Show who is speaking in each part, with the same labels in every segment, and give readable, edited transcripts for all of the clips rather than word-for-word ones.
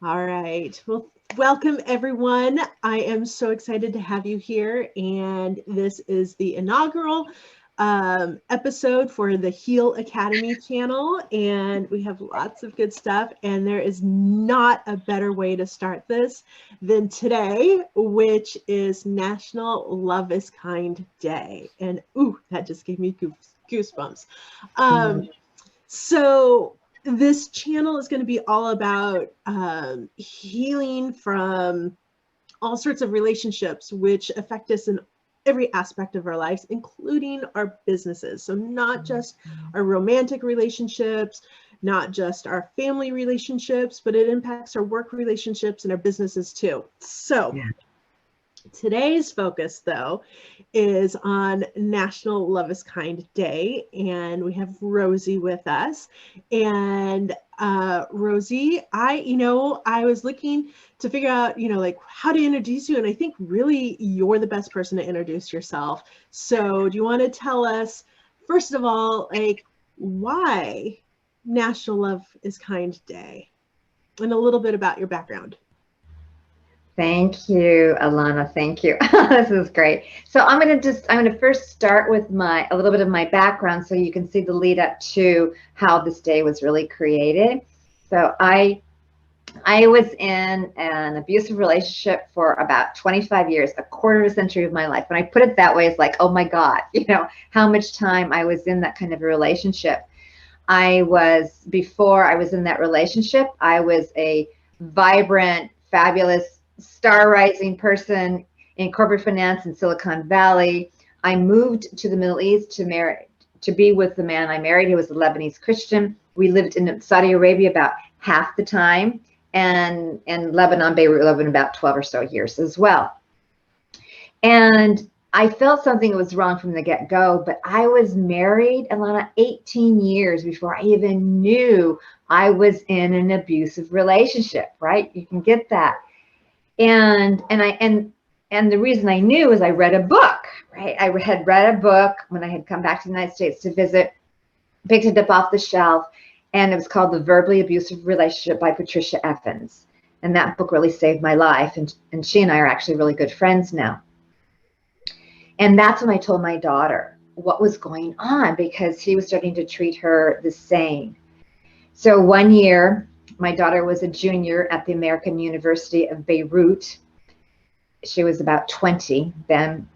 Speaker 1: All right. Well, welcome everyone. I am so excited to have you here. And this is the inaugural episode for the Heal Academy channel. And we have lots of good stuff. And there is not a better way to start this than today, which is National Love is Kind Day. And ooh, that just gave me goosebumps.
Speaker 2: Mm.
Speaker 1: So this channel is going to be all about healing from all sorts of relationships which affect us in every aspect of our lives, including our businesses. So not just our romantic relationships, not just our family relationships, but it impacts our work relationships and our businesses too. So
Speaker 2: Yeah.
Speaker 1: today's focus, though, is on National Love is Kind Day, and we have Rosie with us. And Rosie, I was looking to figure out, like how to introduce you, and I think really you're the best person to introduce yourself. So, do you want to tell us, first of all, like why National Love is Kind Day, and a little bit about your background?
Speaker 2: Thank you, Alana. Thank you. This is great. So I'm gonna first start with a little bit of my background so you can see the lead up to how this day was really created. So I was in an abusive relationship for about 25 years, a quarter of a century of my life. When I put it that way, it's like, oh my God, how much time I was in that kind of a relationship. Before I was in that relationship, I was a vibrant, fabulous, star rising person in corporate finance in Silicon Valley. I moved to the Middle East to be with the man I married, who was a Lebanese Christian. We lived in Saudi Arabia about half the time, and Lebanon, Beirut, Lebanon, about 12 or so years as well. And I felt something was wrong from the get-go, but I was married, Alana, 18 years before I even knew I was in an abusive relationship, right? You can get that. And the reason I knew is I read a book, right? I had read a book when I had come back to the United States to visit, picked it up off the shelf, and it was called The Verbally Abusive Relationship by Patricia Effins. And that book really saved my life. And she and I are actually really good friends now. And that's when I told my daughter what was going on, because he was starting to treat her the same. So one year, my daughter was a junior at the American University of Beirut. She was about 20 then.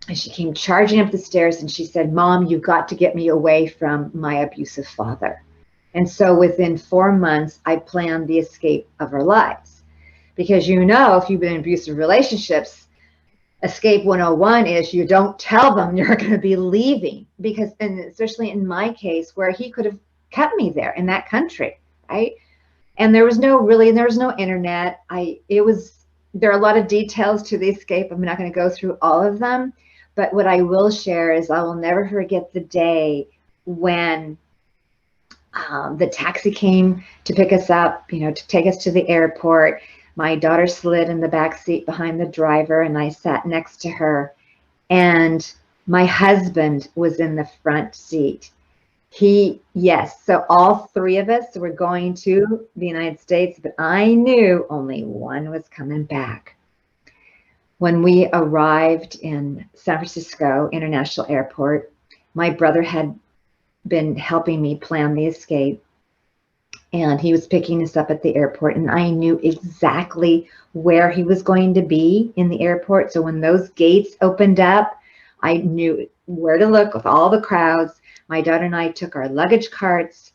Speaker 2: And she came charging up the stairs and she said, "Mom, you got to get me away from my abusive father." And so within 4 months, I planned the escape of our lives. Because if you've been in abusive relationships, escape 101 is you don't tell them you're going to be leaving, because, and especially in my case, where he could have kept me there in that country, right? And there was no internet. There are a lot of details to the escape. I'm not going to go through all of them, but what I will share is I will never forget the day when the taxi came to pick us up, to take us to the airport. My daughter slid in the back seat behind the driver, and I sat next to her. And my husband was in the front seat. Yes, so all three of us were going to the United States, but I knew only one was coming back. When we arrived in San Francisco International Airport, my brother had been helping me plan the escape. And he was picking us up at the airport, and I knew exactly where he was going to be in the airport. So when those gates opened up, I knew where to look with all the crowds. My daughter and I took our luggage carts.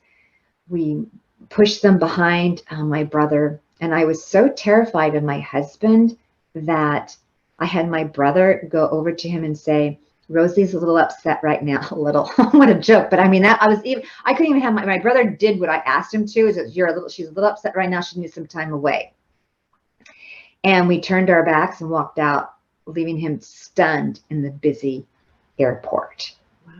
Speaker 2: We pushed them behind my brother. And I was so terrified of my husband that I had my brother go over to him and say, "Rosie's a little upset right now." A little, what a joke. But I mean, I couldn't even have my brother did what I asked him to. She's a little upset right now. She needs some time away. And we turned our backs and walked out, leaving him stunned in the busy airport.
Speaker 1: Wow.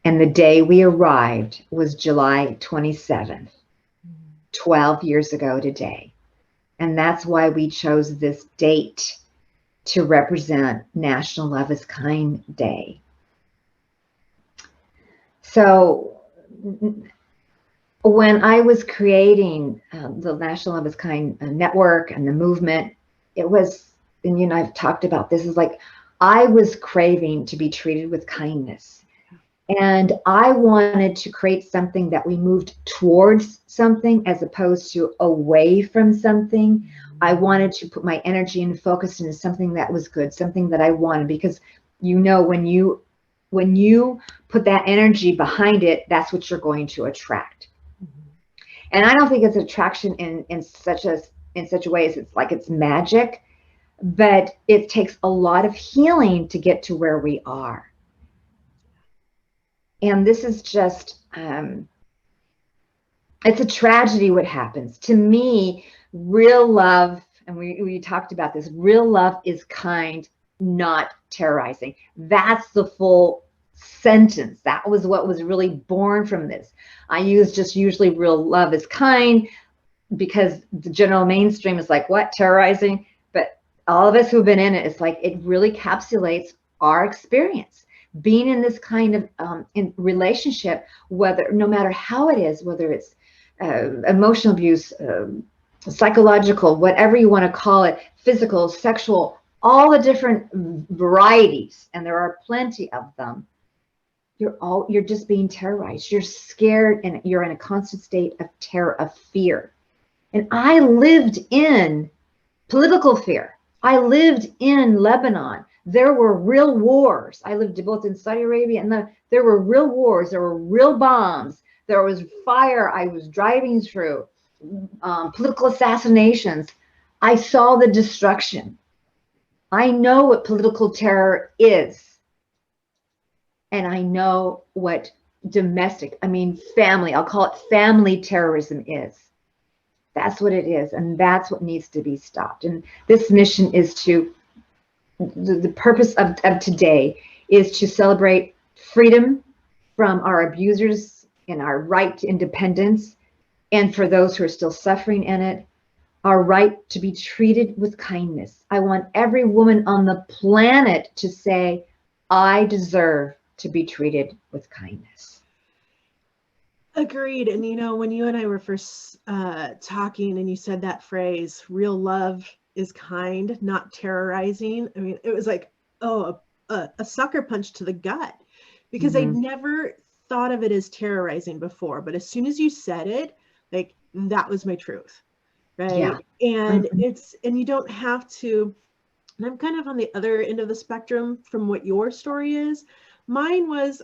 Speaker 2: And the day we arrived was July 27th, 12 years ago today. And that's why we chose this date to represent National Love is Kind Day. So when I was creating the National Love is Kind network and the movement, it was, and you know, I've talked about this, is like I was craving to be treated with kindness. And I wanted to create something that we moved towards something as opposed to away from something. I wanted to put my energy and focus into something that was good, something that I wanted, because you know, when you put that energy behind it, that's what you're going to attract. And I don't think it's attraction in such a way as it's like it's magic, but it takes a lot of healing to get to where we are. And this is just, it's a tragedy what happens. To me, real love, and we talked about this, real love is kind, not terrorizing. That's the full sentence. That was what was really born from this. I use just usually real love is kind because the general mainstream is like, what, terrorizing? But all of us who've been in it, it's like it really encapsulates our experience. Being in this kind of in relationship, whether no matter how it is, whether it's emotional abuse, psychological, whatever you want to call it, physical, sexual, all the different varieties, and there are plenty of them. You're just being terrorized. You're scared, and you're in a constant state of terror, of fear. And I lived in political fear. I lived in Lebanon. There were real wars. I lived both in Saudi Arabia, and there were real wars. There were real bombs. There was fire I was driving through, political assassinations. I saw the destruction. I know what political terror is. And I know what family, I'll call it family terrorism is. That's what it is. And that's what needs to be stopped. And this mission is to, the purpose of today is to celebrate freedom from our abusers and our right to independence. And for those who are still suffering in it, our right to be treated with kindness. I want every woman on the planet to say, I deserve to be treated with kindness.
Speaker 1: Agreed. And you know, when you and I were first talking and you said that phrase, real love is kind, not terrorizing. I mean, it was like, oh, a sucker punch to the gut, because I never thought of it as terrorizing before. But as soon as you said it, like, that was my truth. Right. Yeah. And and you don't have to, and I'm kind of on the other end of the spectrum from what your story is. Mine was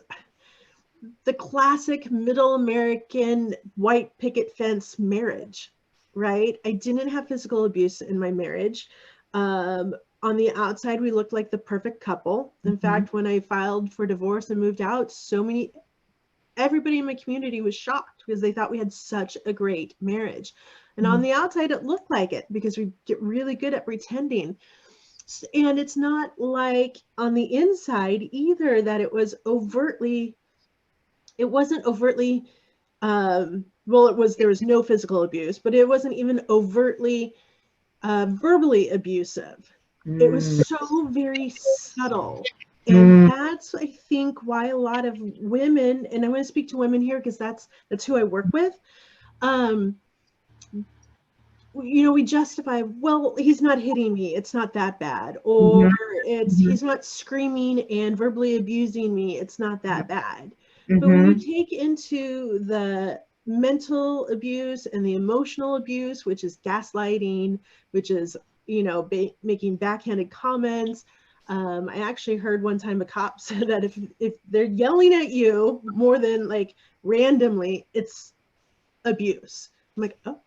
Speaker 1: the classic middle American white picket fence marriage, right? I didn't have physical abuse in my marriage. On the outside, we looked like the perfect couple. In fact, when I filed for divorce and moved out, everybody in my community was shocked because they thought we had such a great marriage. And on the outside, it looked like it because we get really good at pretending. And it's not like on the inside either that it wasn't overtly, there was no physical abuse, but it wasn't even overtly verbally abusive. It was so very subtle. And that's, I think, why a lot of women, and I want to speak to women here because that's who I work with, you know, we justify, well, he's not hitting me, it's not that bad, or he's not screaming and verbally abusing me, it's not that bad. But when you take into the mental abuse and the emotional abuse, which is gaslighting, which is, you know, making backhanded comments. I actually heard one time a cop said that if they're yelling at you more than like randomly, it's abuse. I'm like, oh.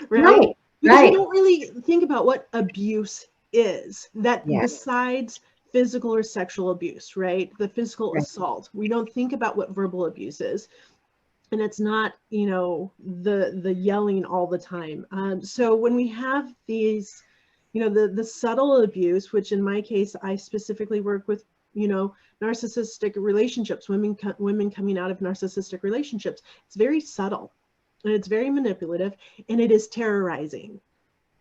Speaker 1: Right? Because we don't really think about what abuse is, that besides physical or sexual abuse, right? The physical assault. We don't think about what verbal abuse is. And it's not, you know, the yelling all the time. So when we have these, you know, the subtle abuse, which in my case, I specifically work with, you know, narcissistic relationships, women coming out of narcissistic relationships, it's very subtle. And it's very manipulative, and it is terrorizing,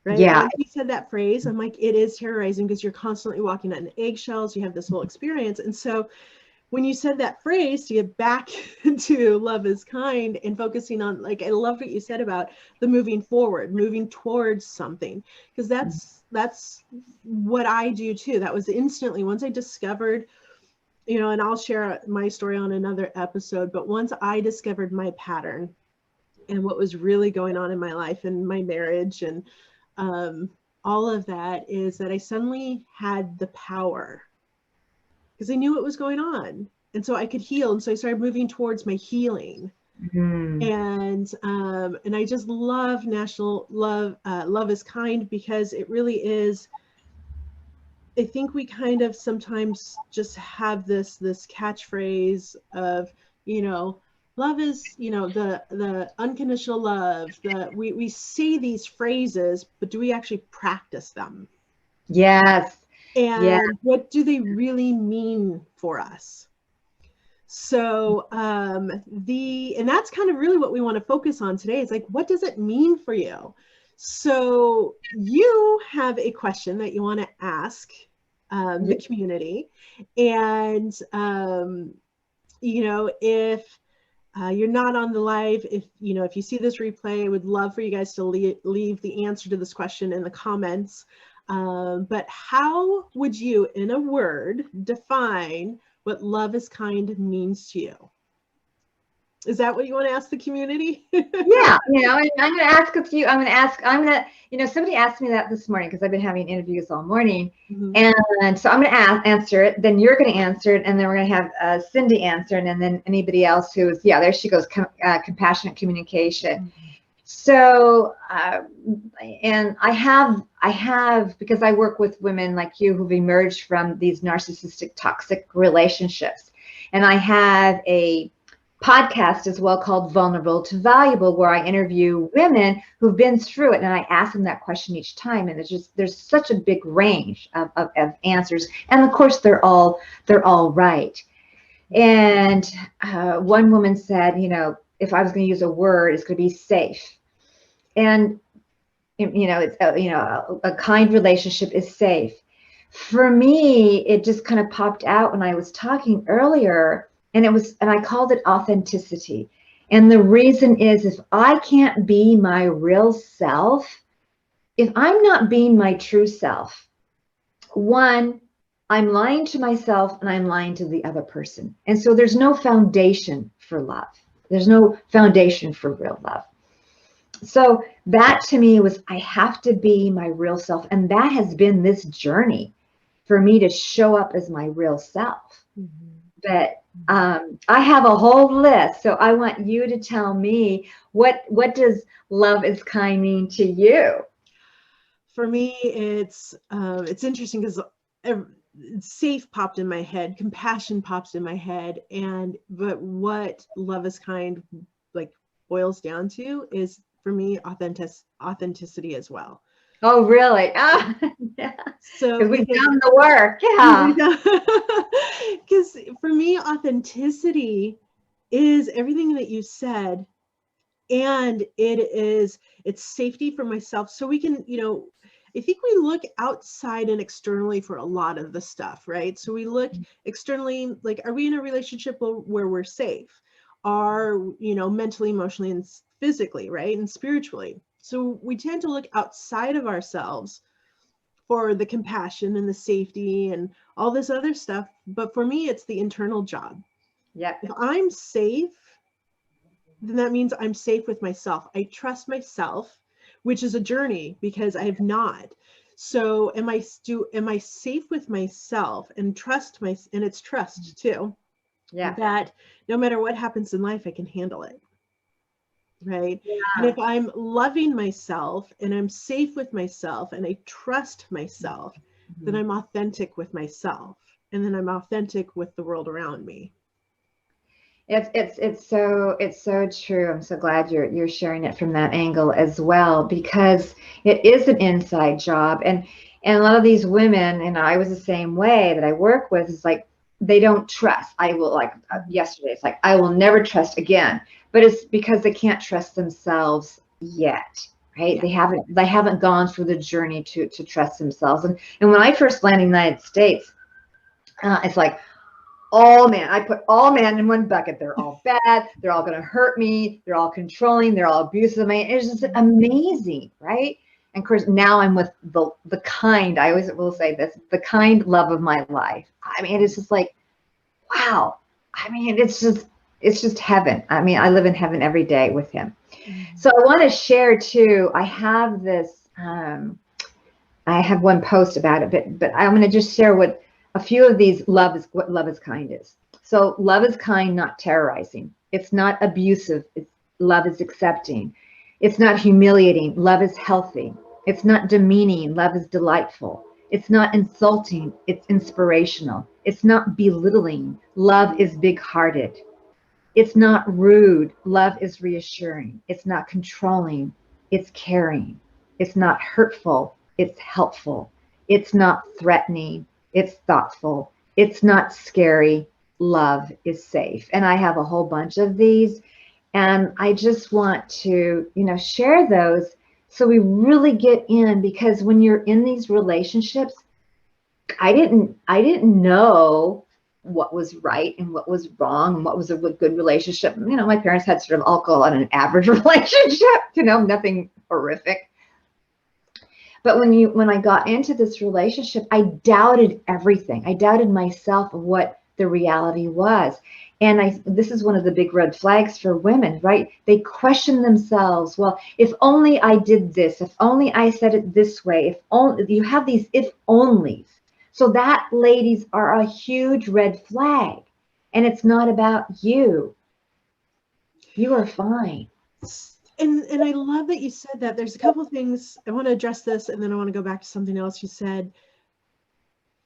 Speaker 1: right?
Speaker 2: Yeah.
Speaker 1: Once you said that phrase, I'm like, it is terrorizing because you're constantly walking on eggshells. You have this whole experience. And so when you said that phrase, to get back to love is kind and focusing on, like, I love what you said about the moving forward, moving towards something, because that's what I do too. That was instantly, once I discovered, you know, and I'll share my story on another episode, but once I discovered my pattern and what was really going on in my life and my marriage and all of that, is that I suddenly had the power, because I knew what was going on, and so I could heal. And so I started moving towards my healing. And I just love National Love is Kind, because it really is. I think we kind of sometimes just have this catchphrase of, you know, love is, you know, the unconditional love. We say these phrases, but do we actually practice them?
Speaker 2: Yes.
Speaker 1: And what do they really mean for us? So and that's kind of really what we want to focus on today. Is like, what does it mean for you? So you have a question that you want to ask the community, and you know, if you're not on the live, if you see this replay, I would love for you guys to leave the answer to this question in the comments. But how would you, in a word, define what love is kind means to you? Is that what you want to ask the community?
Speaker 2: Yeah, I'm going to ask it to you. Somebody asked me that this morning, because I've been having interviews all morning. And so I'm going to answer it, then you're going to answer it, and then we're going to have Cindy answer, and then anybody else who's, there she goes, compassionate communication. So, and I have, because I work with women like you who've emerged from these narcissistic, toxic relationships. And I have a podcast as well called Vulnerable to Valuable, where I interview women who've been through it. And I ask them that question each time. And there's such a big range of answers. And of course, they're all right. And one woman said, if I was going to use a word, it's going to be safe. And, it's, a kind relationship is safe. For me, it just kind of popped out when I was talking earlier, and I called it authenticity. And the reason is, if I can't be my real self, if I'm not being my true self, one, I'm lying to myself and I'm lying to the other person. And so there's no foundation for love. There's no foundation for real love. So that to me was, I have to be my real self. And that has been this journey for me to show up as my real self. But I have a whole list. So I want you to tell me, what does love is kind mean to you?
Speaker 1: For me, it's interesting, because safe popped in my head, compassion pops in my head, but what love is kind like boils down to is, for me, authenticity as well.
Speaker 2: Oh, really? Oh, yeah. So we've done the work. Yeah.
Speaker 1: Because for me, authenticity is everything that you said, and it's safety for myself. So we can, I think we look outside and externally for a lot of the stuff, right? So we look externally, like, are we in a relationship where we're safe? Are, mentally, emotionally, and physically, right? And spiritually. So we tend to look outside of ourselves for the compassion and the safety and all this other stuff. But for me, it's the internal job.
Speaker 2: Yeah.
Speaker 1: If I'm safe, then that means I'm safe with myself. I trust myself, which is a journey, because I have not. So am I safe with myself, and and it's trust too.
Speaker 2: Yeah.
Speaker 1: That no matter what happens in life, I can handle it. Right.
Speaker 2: Yeah.
Speaker 1: And if I'm loving myself and I'm safe with myself and I trust myself, then I'm authentic with myself, and then I'm authentic with the world around me.
Speaker 2: It's so true. I'm so glad you're sharing it from that angle as well, because it is an inside job, and a lot of these women, and I was the same way, that I work with, is like, they don't trust. I will, like yesterday, it's like, I will never trust again. But it's because they can't trust themselves yet, right? Yeah. They haven't gone through the journey to trust themselves. And when I first landed in the United States, it's like, all men. I put all men in one bucket. They're all bad. They're all going to hurt me. They're all controlling. They're all abusive. It's just amazing, right? And of course, now I'm with the kind, I always will say this, the kind love of my life. I mean, it's just like, wow. I mean, it's just heaven. I mean, I live in heaven every day with him. So I want to share too, I have this, I have one post about it, but I'm going to just share what a few of these what love is kind is. So love is kind, not terrorizing. It's not abusive. Love is accepting. It's not humiliating. Love is healthy. It's not demeaning. Love is delightful. It's not insulting. It's inspirational. It's not belittling. Love is big-hearted. It's not rude. Love is reassuring. It's not controlling. It's caring. It's not hurtful. It's helpful. It's not threatening. It's thoughtful. It's not scary. Love is safe. And I have a whole bunch of these. And I just want to, share those so we really get in, because when you're in these relationships, I didn't know what was right and what was wrong and what was a good relationship. My parents had sort of, I'll call it an average relationship, nothing horrific. But when I got into this relationship, I doubted everything. I doubted myself of what the reality was. And this is one of the big red flags for women, right? They question themselves. Well, if only I did this, if only I said it this way, if only you have these if onlys. So that, ladies, are a huge red flag. And it's not about you. You are fine.
Speaker 1: And I love that you said that. There's a couple of things I want to address this, and then I want to go back to something else you said.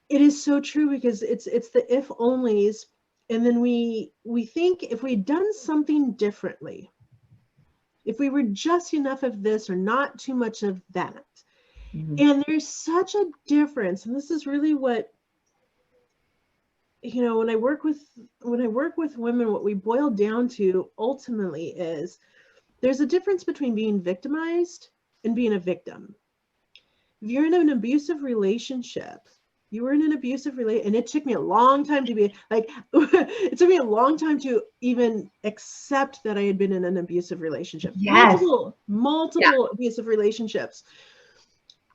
Speaker 1: It is so true, because it's the if onlys, and then we think if we'd done something differently, if we were just enough of this or not too much of that. And there's such a difference, and this is really what, when I work with women, what we boil down to ultimately is there's a difference between being victimized and being a victim. If you're in an abusive relationship, and it took me a long time to be like, it took me a long time to even accept that I had been in an abusive relationship.
Speaker 2: Yes.
Speaker 1: Multiple abusive relationships.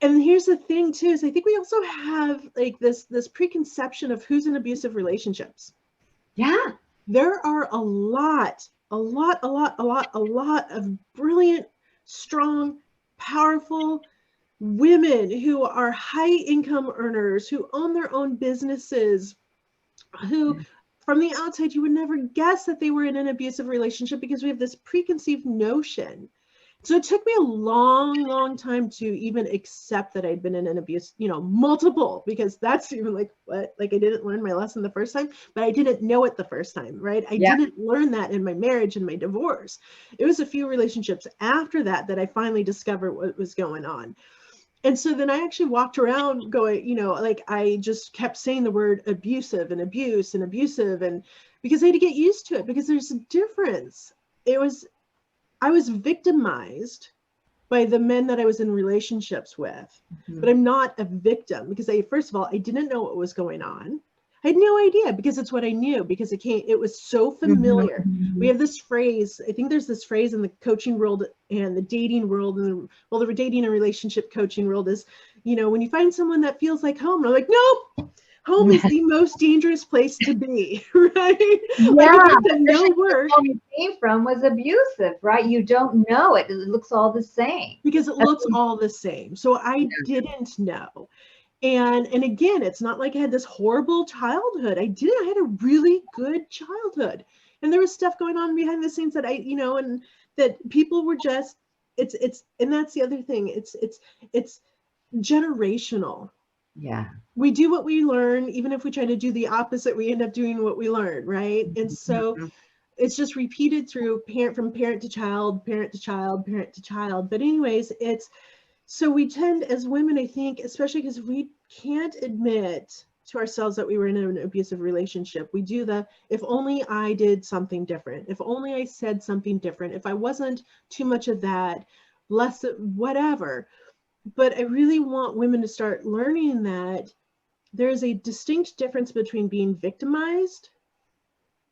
Speaker 1: And here's the thing too, is I think we also have like this preconception of who's in abusive relationships.
Speaker 2: Yeah.
Speaker 1: There are a lot of brilliant, strong, powerful women who are high income earners, who own their own businesses, who from the outside you would never guess that they were in an abusive relationship, because we have this preconceived notion. So it took me a long time to even accept that I'd been in an abuse, multiple, because that's even like, what? Like I didn't learn my lesson the first time, but I didn't know it the first time, right? I didn't learn that in my marriage and my divorce. It was a few relationships after that I finally discovered what was going on. And so then I actually walked around going, like I just kept saying the word abusive and abuse and abusive, and because I had to get used to it, because there's a difference. I was victimized by the men that I was in relationships with, but I'm not a victim, because first of all, I didn't know what was going on. I had no idea, because it's what I knew, because it was so familiar. We have this phrase, I think there's this phrase in the coaching world and the dating world, and the dating and relationship coaching world is, when you find someone that feels like home, I'm like, nope. Home is the most dangerous place to be, right?
Speaker 2: Yeah,
Speaker 1: like if no work.
Speaker 2: The home you came from was abusive, right? You don't know it. It looks all the same.
Speaker 1: Because it looks all the same. So I didn't know. And again, it's not like I had this horrible childhood. I had a really good childhood. And there was stuff going on behind the scenes that and that people were just, and that's the other thing. It's generational.
Speaker 2: Yeah.
Speaker 1: We do what we learn. Even if we try to do the opposite, we end up doing what we learn, right? And so it's just repeated through from parent to child, parent to child, parent to child. But anyways, so we tend as women, I think, especially because we can't admit to ourselves that we were in an abusive relationship. We do if only I did something different, if only I said something different, if I wasn't too much of that, less whatever. But I really want women to start learning that there is a distinct difference between being victimized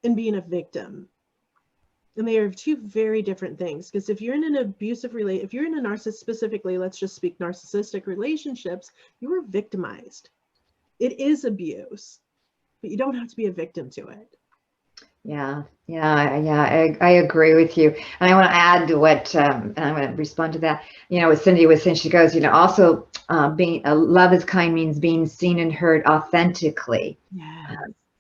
Speaker 1: and being a victim. And they are two very different things. Because if you're in an abusive if you're in a specifically, let's just speak narcissistic relationships, you are victimized. It is abuse, but you don't have to be a victim to it.
Speaker 2: Yeah. I agree with you. And I want to add to what, and I'm going to respond to that. What Cindy was saying, she goes, also being love is kind means being seen and heard authentically.
Speaker 1: Yeah.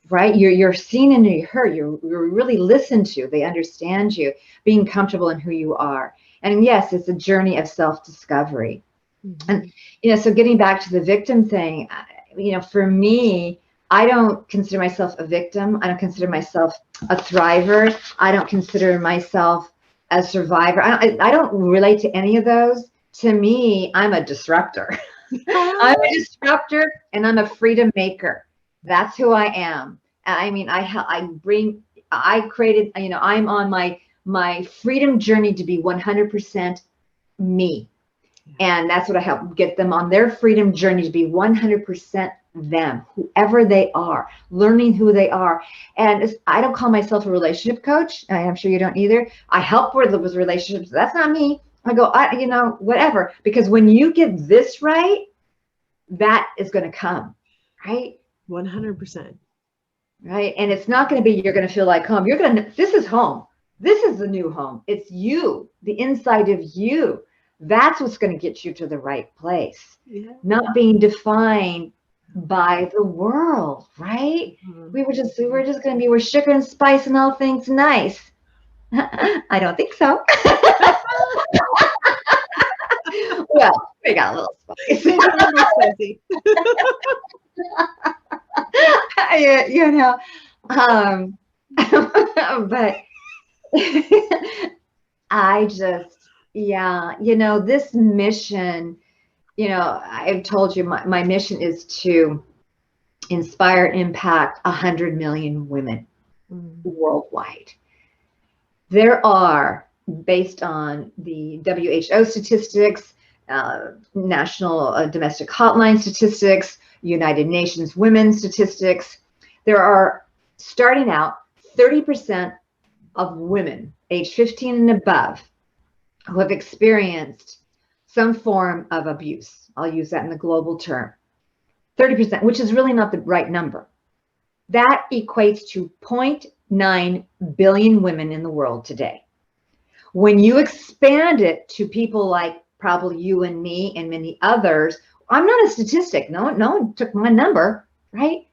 Speaker 2: Right? You're seen and you're heard. You're really listened to. They understand you, being comfortable in who you are. And yes, it's a journey of self-discovery. Mm-hmm. And, so getting back to the victim thing, for me, I don't consider myself a victim. I don't consider myself a thriver. I don't consider myself a survivor. I don't relate to any of those. To me, I'm a disruptor. I'm a disruptor and I'm a freedom maker. That's who I am. I mean, I created, I'm on my freedom journey to be 100% me. And that's what I help get them on their freedom journey to be 100% them, whoever they are, learning who they are. And I don't call myself a relationship coach. I'm sure you don't either. I help with relationships. That's not me. I go, whatever. Because when you get this right, that is going to come, right?
Speaker 1: 100%.
Speaker 2: Right. And it's not going to be, you're going to feel like home. This is home. This is the new home. It's you, the inside of you. That's what's going to get you to the right place. Yeah. Not being defined by the world, right? Mm-hmm. We're just going to be, we're sugar and spice and all things nice. I don't think so. Well, we got a little spice. But I just, this mission, I've told you my mission is to inspire, impact 100 million women worldwide. There are, based on the WHO statistics, National Domestic Hotline statistics, United Nations Women statistics, there are, starting out, 30% of women age 15 and above who have experienced some form of abuse. I'll use that in the global term. 30%, which is really not the right number. That equates to 0.9 billion women in the world today. When you expand it to people like probably you and me and many others, I'm not a statistic. No one took my number, right?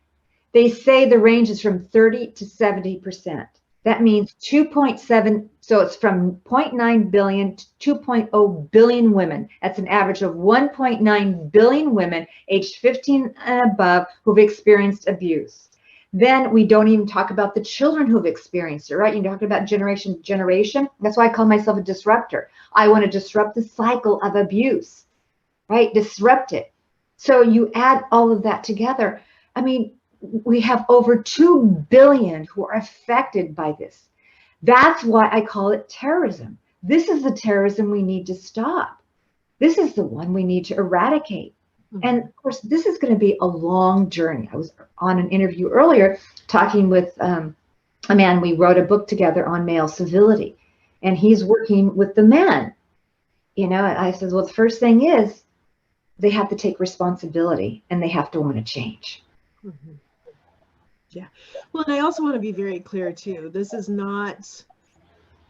Speaker 2: They say the range is from 30 to 70%. That means 2.7, so it's from 0.9 billion to 2.0 billion women. That's an average of 1.9 billion women aged 15 and above who've experienced abuse. Then we don't even talk about the children who've experienced it, right? You talk about generation. That's why I call myself a disruptor. I want to disrupt the cycle of abuse, right? Disrupt it. So you add all of that together. I mean, we have over 2 billion who are affected by this. That's why I call it terrorism. This is the terrorism we need to stop. This is the one we need to eradicate. Mm-hmm. And of course, this is going to be a long journey. I was on an interview earlier talking with a man. We wrote a book together on male civility, and he's working with the men. And I said, well, the first thing is they have to take responsibility and they have to want to change.
Speaker 1: Mm-hmm. Yeah. Well, and I also want to be very clear too. This is not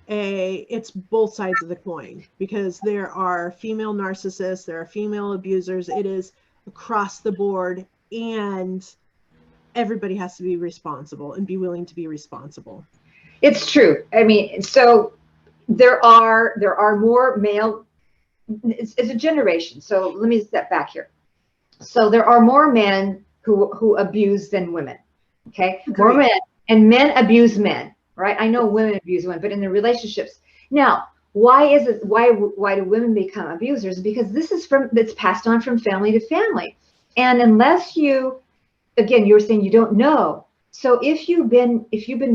Speaker 1: it's both sides of the coin, because there are female narcissists, there are female abusers. It is across the board, and everybody has to be responsible and be willing to be responsible.
Speaker 2: It's true. I mean, so there are more male, it's a generation. So let me step back here. So there are more men who abuse than women. Okay, more men, and men abuse men, right? I know women abuse women, but in the relationships. Now, why do women become abusers? Because this is that's passed on from family to family. And unless you, again, you were saying you don't know. So if you've been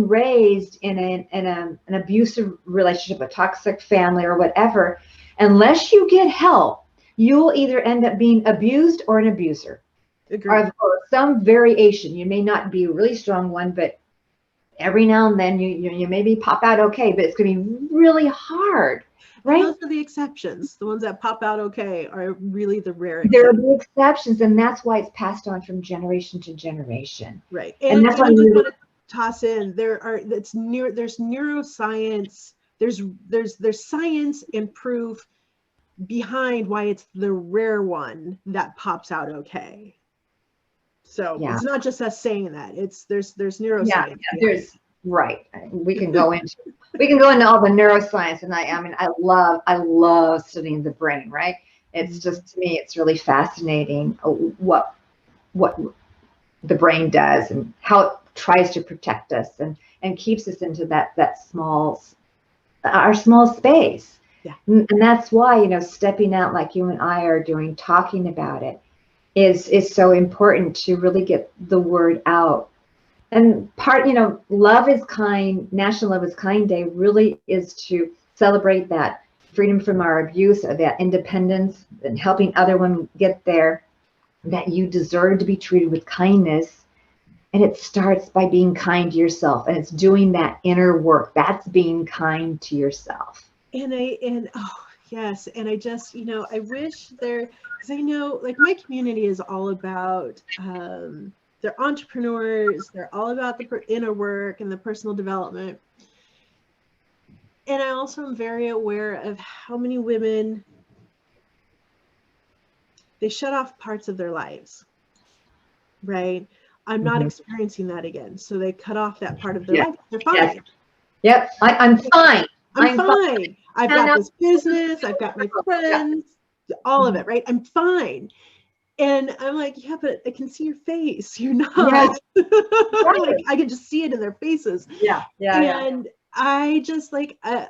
Speaker 2: raised in an abusive relationship, a toxic family or whatever, unless you get help, you'll either end up being abused or an abuser. Or some variation. You may not be a really strong one, but Every now and then you maybe pop out okay, but it's going to be really hard,
Speaker 1: And
Speaker 2: right?
Speaker 1: those are the exceptions. The ones that pop out okay are really the rare
Speaker 2: There are
Speaker 1: exceptions.
Speaker 2: the exceptions, and that's why it's passed on from generation to generation.
Speaker 1: Right.
Speaker 2: And
Speaker 1: And
Speaker 2: that's why
Speaker 1: I just
Speaker 2: you
Speaker 1: want to toss in there's neuroscience, there's science and proof behind why it's the rare one that pops out okay. So
Speaker 2: yeah.
Speaker 1: it's not just us saying that. There's
Speaker 2: Yeah,
Speaker 1: neuroscience behind
Speaker 2: there's right. We can go into all the neuroscience, and I mean, I love studying the brain. Right? It's just, to me, it's really fascinating what the brain does and how it tries to protect us and keeps us into that our small space.
Speaker 1: Yeah.
Speaker 2: And that's why, stepping out like you and I are doing, talking about it is so important to really get the word out. And Love is Kind, National Love is Kind Day really is to celebrate that freedom from our abuse, that independence, and helping other women get there, that you deserve to be treated with kindness. And it starts by being kind to yourself. And it's doing that inner work. That's being kind to yourself.
Speaker 1: And oh yes, and I just, I wish because I know like my community is all about they're entrepreneurs, they're all about the inner work and the personal development. And I also am very aware of how many women, they shut off parts of their lives, right? I'm not experiencing that again. So they cut off that part of their life. They're fine.
Speaker 2: Yes. Yep. I'm fine.
Speaker 1: I'm fine. I've got this business. I've got my friends, all of it, right? I'm fine. And I'm like, yeah, but I can see your face. You're not.
Speaker 2: Yeah.
Speaker 1: Like, I can just see it in their faces.
Speaker 2: Yeah.
Speaker 1: And I just like, a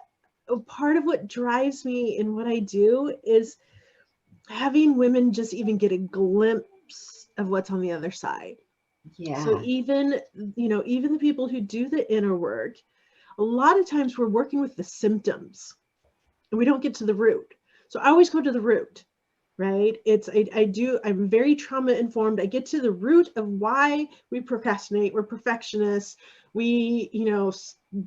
Speaker 1: part of what drives me in what I do is having women just even get a glimpse of what's on the other side.
Speaker 2: Yeah.
Speaker 1: So even the people who do the inner work, a lot of times we're working with the symptoms and we don't get to the root. So I always go to the root, right? I'm very trauma informed. I get to the root of why we procrastinate. We're perfectionists. We,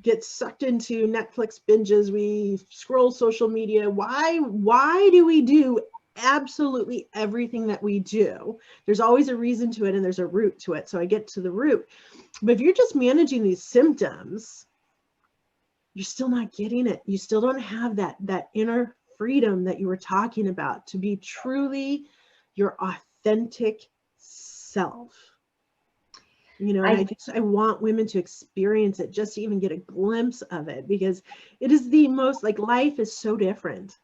Speaker 1: get sucked into Netflix binges. We scroll social media. Why do we do absolutely everything that we do? There's always a reason to it and there's a root to it. So I get to the root. But if you're just managing these symptoms, you're still not getting it. You still don't have that inner freedom that you were talking about to be truly your authentic self. I want women to experience it, just to even get a glimpse of it, because it is the most, like, life is so different.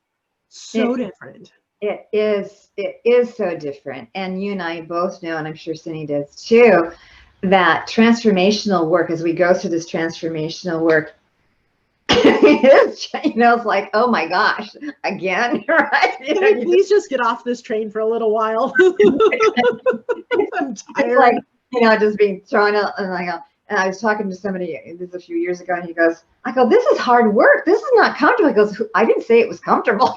Speaker 1: So different.
Speaker 2: It is so different. And you and I both know, and I'm sure Cindy does too, that transformational work, as we go through this transformational work, it's like, oh my gosh, again, right?
Speaker 1: Can we please just get off this train for a little while? I'm tired.
Speaker 2: It's like, just being thrown out. And I was talking to somebody this a few years ago, and he goes, I go, this is hard work. This is not comfortable. He goes, I didn't say it was comfortable.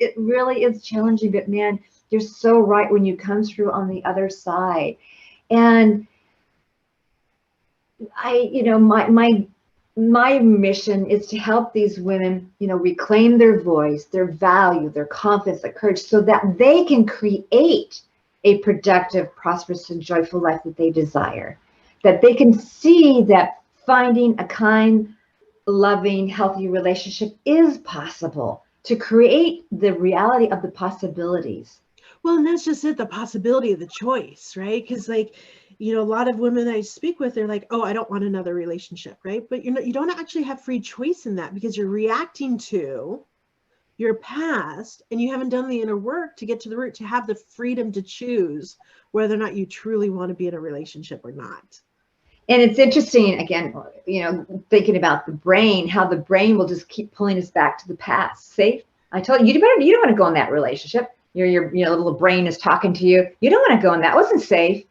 Speaker 2: It really is challenging, but man, you're so right when you come through on the other side. And my mission is to help these women, reclaim their voice, their value, their confidence, their courage, so that they can create a productive, prosperous, and joyful life that they desire. That they can see that finding a kind, loving, healthy relationship is possible, to create the reality of the possibilities.
Speaker 1: Well, and that's just it, the possibility of the choice, right? Because, like, a lot of women I speak with, they're like, oh, I don't want another relationship, right? But you don't actually have free choice in that, because you're reacting to your past and you haven't done the inner work to get to the root, to have the freedom to choose whether or not you truly want to be in a relationship or not.
Speaker 2: And it's interesting, again, thinking about the brain, how the brain will just keep pulling us back to the past. Safe. I told you, you don't want to go in that relationship. Your little brain is talking to you. You don't want to go in that. Wasn't safe.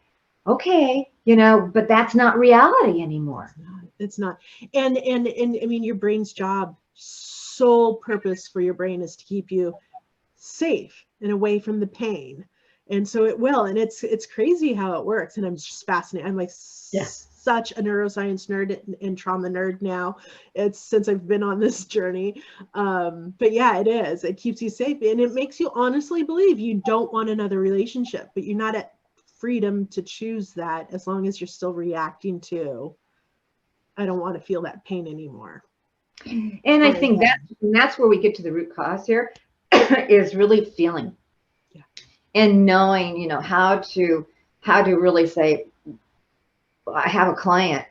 Speaker 2: Okay, but that's not reality anymore.
Speaker 1: It's not. And I mean, your brain's job, sole purpose for your brain, is to keep you safe and away from the pain. And so it will. And it's crazy how it works. And I'm just fascinated. I'm like, such a neuroscience nerd and trauma nerd now. It's since I've been on this journey. But yeah, it is. It keeps you safe, and it makes you honestly believe you don't want another relationship, but you're not at freedom to choose that as long as you're still reacting to, I don't want to feel that pain anymore.
Speaker 2: And I think that's where we get to the root cause here, is really feeling, and knowing, you know, how to really say, I have a client,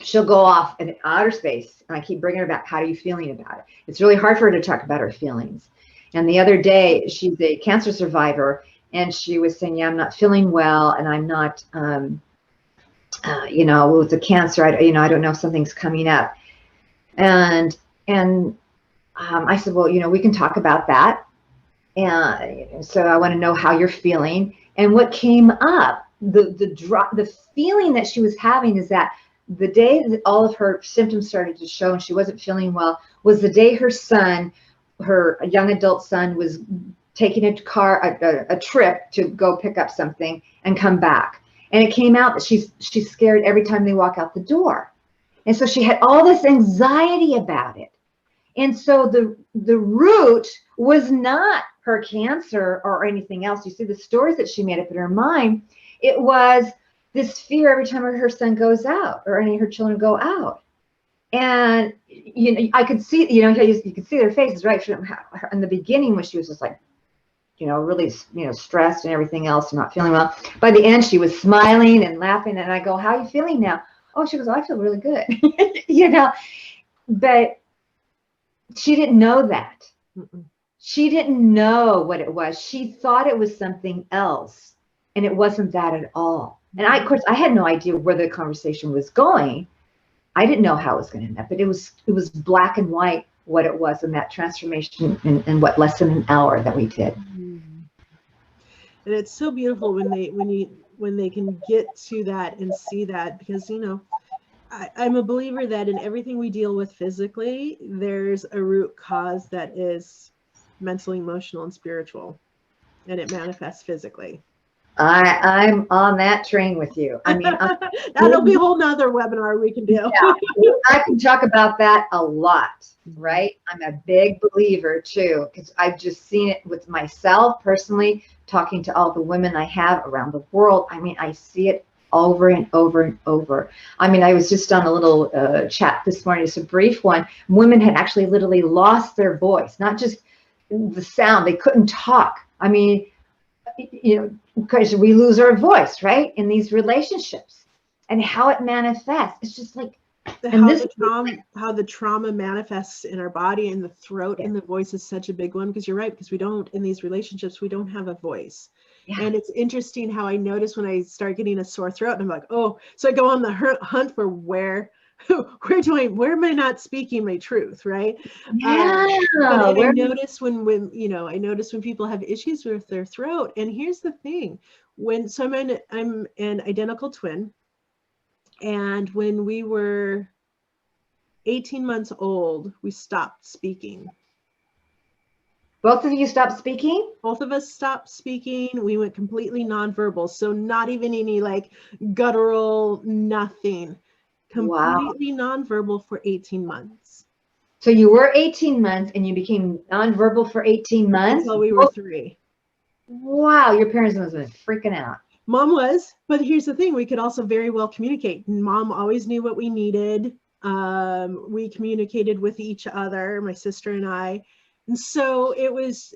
Speaker 2: she'll go off in outer space, and I keep bringing her back. How are you feeling about it? It's really hard for her to talk about her feelings. And the other day, she's a cancer survivor, and she was saying, yeah, I'm not feeling well, and I'm not, you know, with the cancer, I don't know if something's coming up. And I said, well, you know, we can talk about that. And so I want to know how you're feeling. And what came up, the feeling that she was having is that the day that all of her symptoms started to show and she wasn't feeling well was the day her son, her young adult son, was taking a trip to go pick up something and come back. And it came out that she's scared every time they walk out the door. And so she had all this anxiety about it. And so the root was not her cancer or anything else. You see the stories that she made up in her mind. It was this fear every time her son goes out or any of her children go out. And, you know, I could see, you know, you could see their faces, right? In the beginning when she was just like, you know, really, you know, stressed and everything else, not feeling well. By the end, she was smiling and laughing. And I go, how are you feeling now? Oh, she goes, oh, I feel really good. You know, but she didn't know that. She didn't know what it was. She thought it was something else, and it wasn't that at all. And of course, I had no idea where the conversation was going. I didn't know how it was going to end up, but it was black and white what it was in that transformation in what, less than an hour that we did.
Speaker 1: And it's so beautiful when they can get to that and see that, because, you know, I'm a believer that in everything we deal with physically, there's a root cause that is mental, emotional, and spiritual, and it manifests physically.
Speaker 2: I'm on that train with you. I mean,
Speaker 1: that'll be a whole nother webinar we can do.
Speaker 2: Yeah, I can talk about that a lot, right? I'm a big believer too, because I've just seen it with myself personally, talking to all the women I have around the world. I mean, I see it over and over and over. I mean, I was just on a little chat this morning, just a brief one. Women had actually literally lost their voice, not just the sound. They couldn't talk. I mean, you know, because we lose our voice, right, in these relationships, and how it manifests. It's just like
Speaker 1: how the trauma manifests in our body, and the throat and the voice is such a big one, because you're right, because we don't, in these relationships, we don't have a voice. And it's interesting how I notice when I start getting a sore throat, and I'm like, oh, so I go on the hunt for where am I not speaking my truth, right? But I notice when you know, I notice when people have issues with their throat. And here's the thing, I'm an identical twin, and when we were 18 months old, we stopped speaking.
Speaker 2: Both of you stopped speaking?
Speaker 1: Both of us stopped speaking. We went completely nonverbal. So not even any like guttural, nothing. Completely nonverbal for 18 months.
Speaker 2: So you were 18 months and you became nonverbal for 18 months?
Speaker 1: Until we were 3.
Speaker 2: Wow, your parents must have been freaking out.
Speaker 1: Mom was, but here's the thing, we could also very well communicate. Mom always knew what we needed. We communicated with each other, my sister and I. And so it was,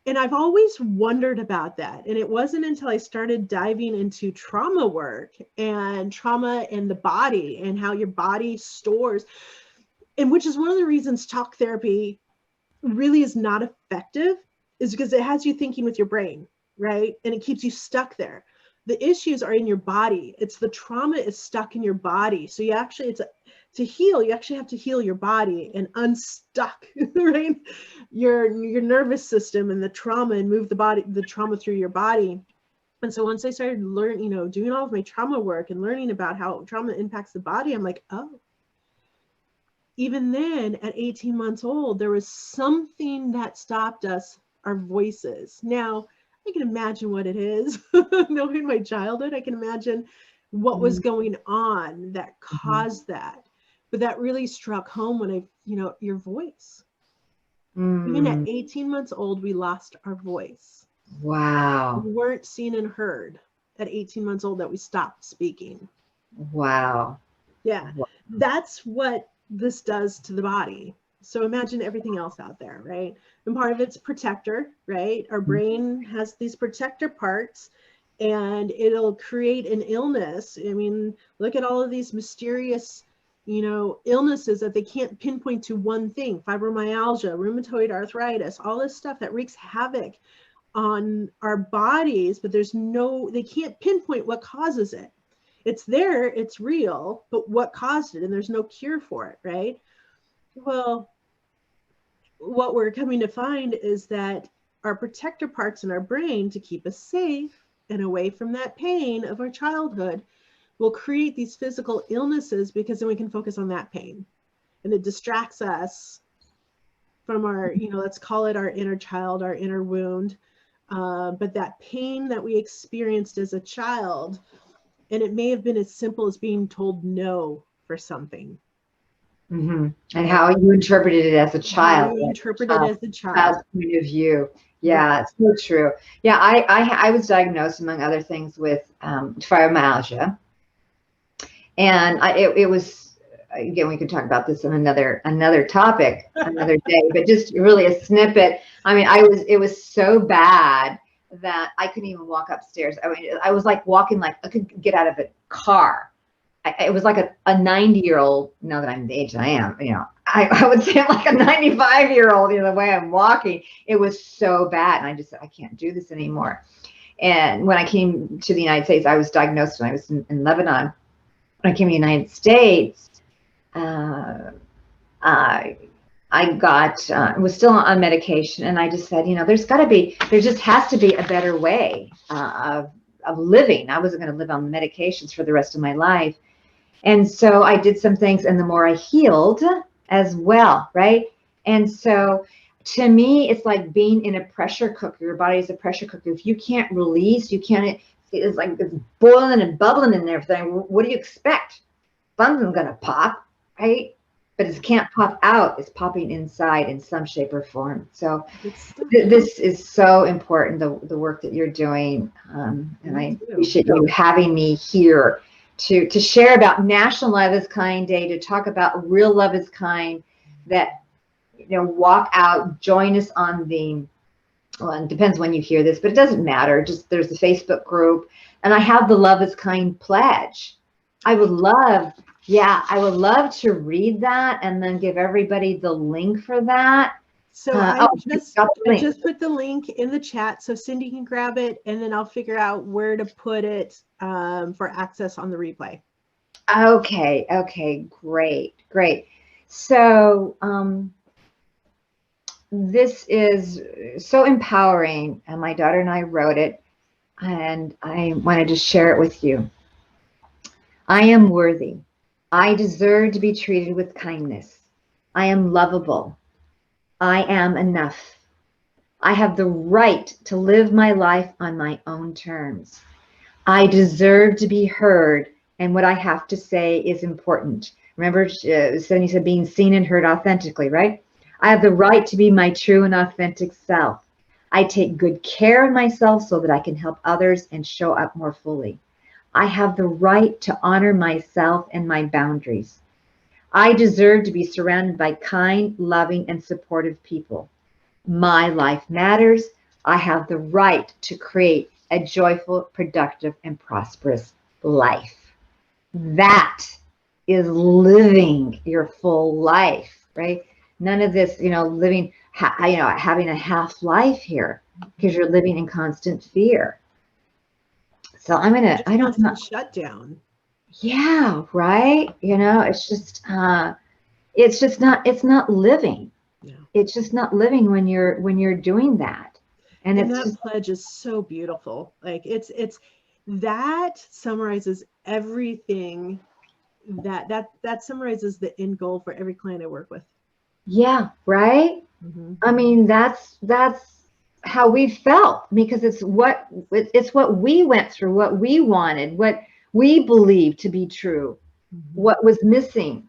Speaker 1: and I've always wondered about that. And it wasn't until I started diving into trauma work and trauma in the body and how your body stores, and which is one of the reasons talk therapy really is not effective, is because it has you thinking with your brain, right? And it keeps you stuck there. The issues are in your body. It's the trauma is stuck in your body. So you actually, to heal, you actually have to heal your body and unstuck, right? Your nervous system and the trauma, and move the trauma through your body. And so once I started learning, you know, doing all of my trauma work and learning about how trauma impacts the body, I'm like, oh, even then at 18 months old, there was something that stopped us, our voices. Now, I can imagine what it is. Knowing my childhood, I can imagine what was going on that caused that. But that really struck home when your voice. Even at 18 months old, we lost our voice.
Speaker 2: Wow.
Speaker 1: We weren't seen and heard at 18 months old that we stopped speaking.
Speaker 2: Wow.
Speaker 1: Yeah.
Speaker 2: Wow.
Speaker 1: That's what this does to the body. So imagine everything else out there, right? And part of it's protector, right? Our brain has these protector parts, and it'll create an illness. I mean, look at all of these mysterious, illnesses that they can't pinpoint to one thing: fibromyalgia, rheumatoid arthritis, all this stuff that wreaks havoc on our bodies, but they can't pinpoint what causes it. It's there, it's real, but what caused it? And there's no cure for it, right? Well, what we're coming to find is that our protector parts in our brain, to keep us safe and away from that pain of our childhood, will create these physical illnesses, because then we can focus on that pain. And it distracts us from our, let's call it our inner child, our inner wound. But that pain that we experienced as a child, and it may have been as simple as being told no for something.
Speaker 2: And how you interpreted it as a child.
Speaker 1: How you interpreted it as a child.
Speaker 2: Child's point of view. Yeah, it's so true. Yeah, I was diagnosed, among other things, with fibromyalgia. And it was, again, we could talk about this on another topic, another day, but just really a snippet. I mean, it was so bad that I couldn't even walk upstairs. I mean, I was like walking, like I could get out of a car. It was like a 90-year-old, now that I'm the age I am, I would say like a 95-year-old, the way I'm walking. It was so bad. And I just said, I can't do this anymore. And when I came to the United States, I was diagnosed when I was in Lebanon. When I came to the United States, I was still on medication, and I just said, there just has to be a better way of living. I wasn't going to live on medications for the rest of my life. And so I did some things, and the more I healed as well, right? And so to me, it's like being in a pressure cooker. Your body is a pressure cooker. If you can't release, it's like it's boiling and bubbling in there. What do you expect? Something's going to pop, right? But it can't pop out. It's popping inside in some shape or form. So this is so important, the work that you're doing. And I appreciate you having me here to share about National Love is Kind Day, to talk about real love is kind, that, walk out, join us on well, it depends when you hear this, but it doesn't matter. Just there's the Facebook group, and I have the Love is Kind pledge. I would love to read that and then give everybody the link for that.
Speaker 1: So I just put the link in the chat so Cindy can grab it, and then I'll figure out where to put it for access on the replay.
Speaker 2: Okay, great. So this is so empowering, and my daughter and I wrote it, and I wanted to share it with you. I am worthy. I deserve to be treated with kindness. I am lovable. I am enough. I have the right to live my life on my own terms. I deserve to be heard, and what I have to say is important. Remember, Cindy said being seen and heard authentically, right? I have the right to be my true and authentic self. I take good care of myself so that I can help others and show up more fully. I have the right to honor myself and my boundaries. I deserve to be surrounded by kind, loving, and supportive people. My life matters. I have the right to create a joyful, productive, and prosperous life. That is living your full life, right? None of this, living, having a half life here, because you're living in constant fear. So I don't know.
Speaker 1: Shut down.
Speaker 2: Yeah, right. It's not living. Yeah. It's just not living when you're doing that. And
Speaker 1: that pledge is so beautiful. Like it's that summarizes everything that summarizes the end goal for every client I work with.
Speaker 2: Yeah, right. Mm-hmm. I mean, that's how we felt, because it's what we went through, what we wanted, what we believe to be true, what was missing.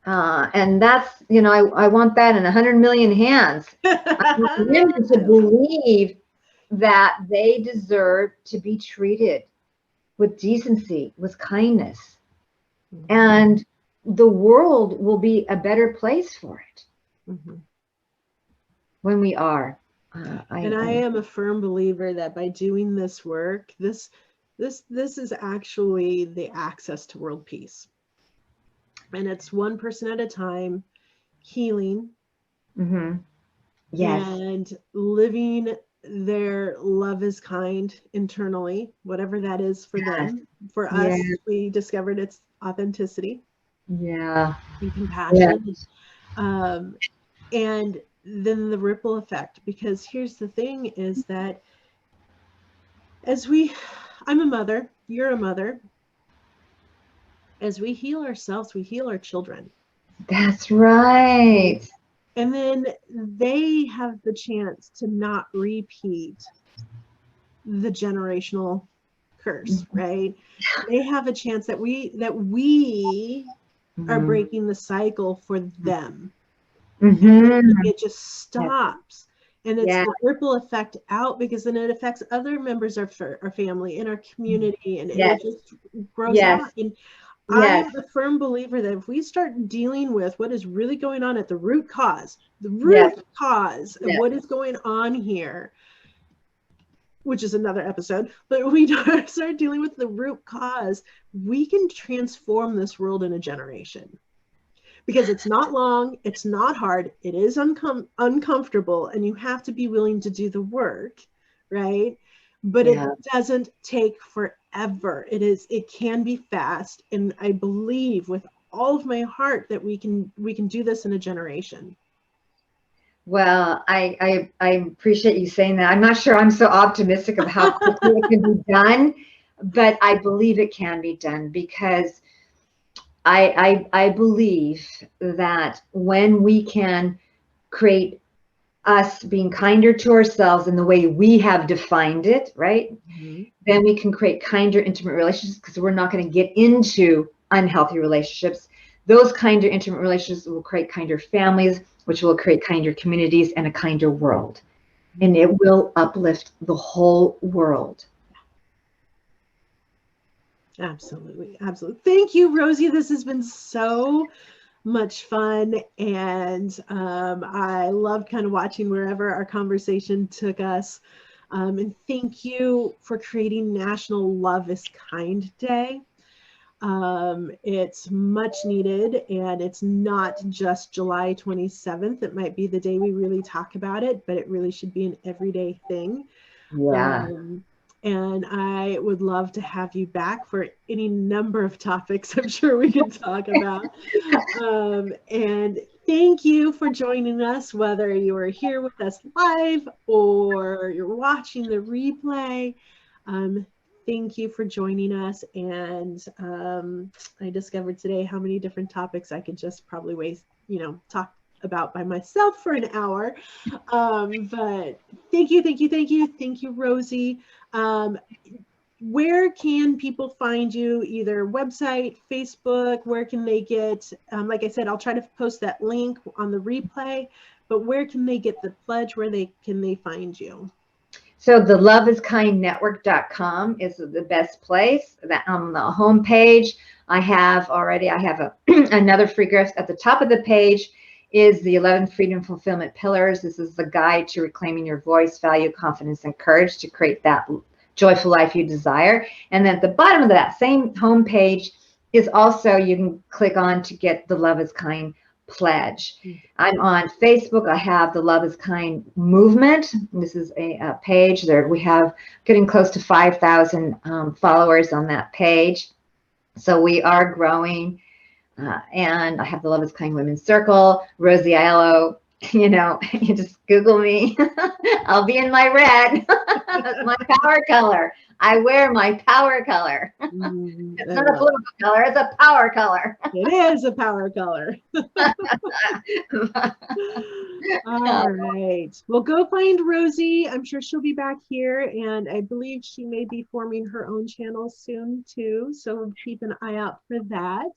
Speaker 2: And that's, you know, I want that in 100 million hands. I want women to believe that they deserve to be treated with decency, with kindness. And the world will be a better place for it when we are.
Speaker 1: I am a firm believer that by doing this work, this is actually the access to world peace. And it's one person at a time, healing,
Speaker 2: yes,
Speaker 1: and living their love is kind internally, whatever that is for them. For us, we discovered it's authenticity, and compassion, and then the ripple effect. Because here's the thing is that I'm a mother, you're a mother, as we heal ourselves, we heal our children.
Speaker 2: That's right.
Speaker 1: And then they have the chance to not repeat the generational curse, right? They have a chance that we are breaking the cycle for them. And it just stops. And it's the ripple effect out, because then it affects other members of our family, in our community, and it just grows out. And I'm a firm believer that if we start dealing with what is really going on at the root cause, of what is going on here, which is another episode, but we start dealing with the root cause, we can transform this world in a generation. Because it's not long, it's not hard, it is uncomfortable, and you have to be willing to do the work, right? But it doesn't take forever. It can be fast, and I believe with all of my heart that we can do this in a generation.
Speaker 2: Well, I appreciate you saying that. I'm not sure I'm so optimistic of how quickly it can be done, but I believe it can be done, because I believe that when we can create us being kinder to ourselves in the way we have defined it, right? Then we can create kinder, intimate relationships, because we're not going to get into unhealthy relationships. Those kinder, intimate relationships will create kinder families, which will create kinder communities and a kinder world. And it will uplift the whole world.
Speaker 1: Absolutely. Absolutely. Thank you, Rosie. This has been so much fun. And I loved kind of watching wherever our conversation took us. And thank you for creating National Love is Kind Day. It's much needed, and it's not just July 27th. It might be the day we really talk about it, but it really should be an everyday thing. And I would love to have you back for any number of topics I'm sure we could talk about. And thank you for joining us, whether you are here with us live or you're watching the replay. Thank you for joining us. And I discovered today how many different topics I could just probably talk about by myself for an hour. But thank you, Rosie. Where can people find you? Either website, Facebook, where can they get, like I said, I'll try to post that link on the replay, but where can they get the pledge? Where can they find you?
Speaker 2: So the loveIsKindNetwork.com is the best place. That on the homepage, I have another free gift at the top of the page is the 11 Freedom Fulfillment Pillars. This is the guide to reclaiming your voice, value, confidence, and courage to create that joyful life you desire. And then at the bottom of that same homepage is also, you can click on to get the Love is Kind pledge. I'm on Facebook. I have the Love is Kind movement. This is a page there. We have getting close to 5,000 followers on that page. So we are growing. And I have the Love is Kind Women's Circle, Rosie Aiello. You just Google me. I'll be in my red. That's my power color. I wear my power color. It's not a political color. It's a power color.
Speaker 1: It is a power color. All right. Well, go find Rosie. I'm sure she'll be back here, and I believe she may be forming her own channel soon too. So keep an eye out for that.